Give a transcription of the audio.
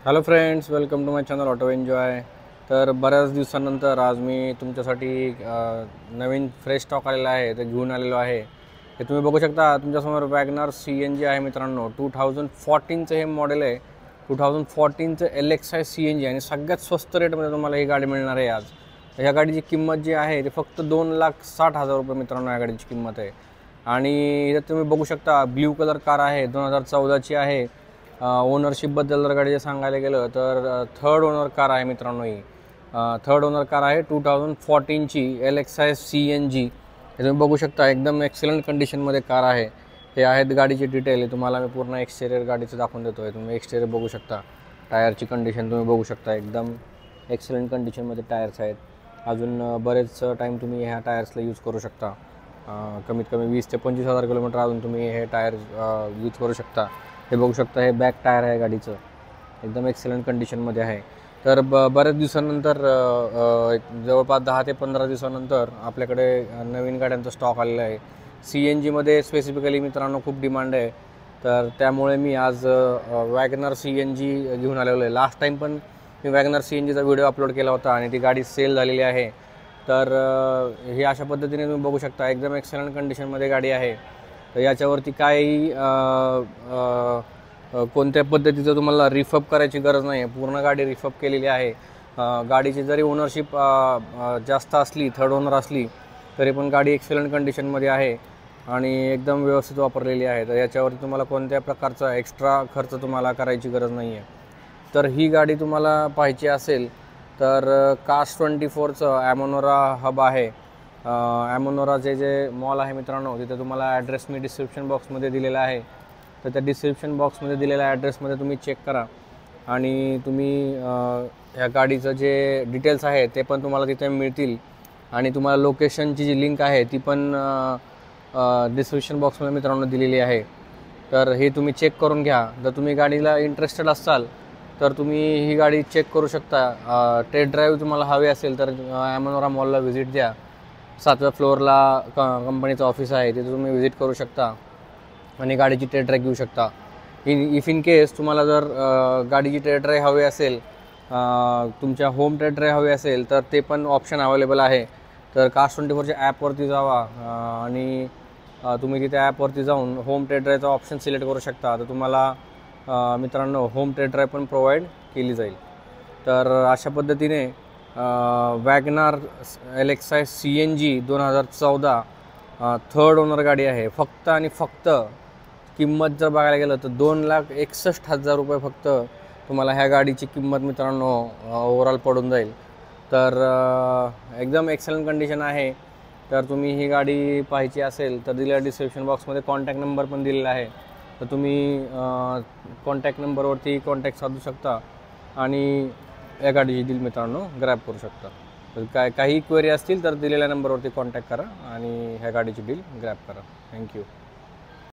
Hello friends, welcome to my channel auto enjoy. तर बऱ्याच दिवसानंतर आज मी तुमच्यासाठी नवीन फ्रेश स्टॉक आलेला आहे ते घेऊन आलेलो आहे. हे तुम्ही बघू शकता तुमच्यासमोर वॅगनर CNG आहे मित्रांनो. 2014चं हे मॉडेल आहे. 2014चं LXi CNG आणि सगळ्यात स्वस्त रेटमध्ये तुम्हाला ही गाडी मिळणार आहे आज. ह्या गाडीची किंमत जी आहे ती फक्त 2,60,000 रुपये मित्रांनो या गाडीची किंमत आहे. आणि इथं तुम्ही बघू शकता ब्ल्यू कलर कार आहे, 2014ची आहे. ओनरशिपबद्दल जर गाडीचे सांगायला गेलं तर थर्ड ओनर कार आहे मित्रांनो. ही थर्ड ओनर कार आहे 2014ची LXi CNG. हे तुम्ही बघू शकता एकदम एक्सलंट कंडिशनमध्ये कार आहे. हे आहेत गाडीचे डिटेल. तुम्हाला मी पूर्ण एक्सटेरियर गाडीचं दाखवून देतो आहे. तुम्ही एक्सटेरियर बघू शकता. टायरची कंडिशन तुम्ही बघू शकता, एकदम एक्सलंट कंडिशनमध्ये टायर्स आहेत. अजून बरेच टाईम तुम्ही ह्या टायर्सला यूज करू शकता. कमीत कमी 20 ते 25,000 किलोमीटर अजून तुम्ही हे टायर यूज करू शकता. हे बघू शकता, हे बॅक टायर आहे गाडीचं, एकदम एक्सलंट कंडिशनमध्ये आहे. तर बऱ्याच दिवसानंतर जवळपास 10 ते 15 दिवसानंतर आपल्याकडे नवीन गाड्यांचा स्टॉक आलेला आहे. CNGमध्ये स्पेसिफिकली मित्रांनो खूप डिमांड आहे. तर त्यामुळे मी आज वॅगनर CNG घेऊन आलेलो आहे. लास्ट टाईम पण मी वॅगनर CNGचा व्हिडिओ अपलोड केला होता आणि ती गाडी सेल झालेली आहे. तर हे अशा पद्धतीने तुम्ही बघू शकता, एकदम एक्सलंट कंडिशनमध्ये गाडी आहे. तर याच्यावरती काही कोणत्या पद्धतीचं तुम्हाला रिफअप करायची गरज नाही आहे. पूर्ण गाडी रिफअप केलेली आहे. गाडीची जरी ओनरशिप जास्त असली, थर्ड ओनर असली, तरी पण गाडी एक्सलंट कंडिशनमध्ये आहे आणि एकदम व्यवस्थित वापरलेली आहे. तर याच्यावरती तुम्हाला कोणत्या प्रकारचा एक्स्ट्रा खर्च तुम्हाला करायची गरज नाही आहे. तर ही गाडी तुम्हाला पाहिजे असेल तर Cars24चं ॲमोनोरा हब आहे. ॲमोनोरा जे मॉल आहे मित्रांनो, तिथे तुम्हाला ॲड्रेस मी डिस्क्रिप्शन बॉक्समध्ये दिलेला आहे. तर त्या डिस्क्रिप्शन बॉक्समध्ये दिलेल्या ॲड्रेसमध्ये तुम्ही चेक करा आणि तुम्ही ह्या गाडीचं जे डिटेल्स आहे ते पण तुम्हाला तिथे मिळतील. आणि तुम्हाला लोकेशनची जी लिंक आहे ती पण डिस्क्रिप्शन बॉक्समध्ये मित्रांनो दिलेली आहे. तर हे तुम्ही चेक करून घ्या. जर तुम्ही गाडीला इंटरेस्टेड असाल तर तुम्ही ही गाडी चेक करू शकता. टेस्ट ड्राईव्ह तुम्हाला हवे असेल तर ॲमोनोरा मॉलला व्हिजिट द्या. 7व्या फ्लोअरला कंपनीचं ऑफिस आहे, तिथे तुम्ही व्हिजिट करू शकता आणि गाडीची टेस्ट ड्राईव्ह घेऊ शकता. इन केस तुम्हाला जर गाडीची टेस्ट ड्राईव्ह हवी असेल, तुमच्या होम टेस्ट ड्राईव्ह हवी असेल तर ते पण ऑप्शन अवेलेबल आहे. तर Cars24च्या ॲपवरती जावा आणि तुम्ही तिथे ॲपवरती जाऊन होम टेस्ट ड्राईव्हचा ऑप्शन सिलेक्ट करू शकता. तर तुम्हाला मित्रांनो होम टेस्ट ड्राईव्ह पण प्रोव्हाइड केली जाईल. तर अशा पद्धतीने WagonR LXi CNG 2014 third owner गाडी आहे. फक्त आणि फक्त किंमत जर बघायला गेलं तर 2,61,000 रुपये फक्त तुम्हाला ह्या गाडीची किंमत मित्रांनो ओव्हरऑल पडून जाईल. तर एकदम एक्सलंट कंडिशन आहे. तर तुम्ही ही गाडी पाहिजे असेल तर दिलेल्या डिस्क्रिप्शन बॉक्समध्ये कॉन्टॅक्ट नंबर पण दिलेला आहे. तर तुम्ही कॉन्टॅक्ट नंबरवरती कॉन्टॅक्ट साधू शकता आणि या गाडीची डील मित्रांनो ग्रॅब करू शकता. तर काही क्वेरी असतील तर दिलेल्या नंबरवरती कॉन्टॅक्ट करा आणि ह्या गाडीची डील ग्रॅब करा. थँक्यू.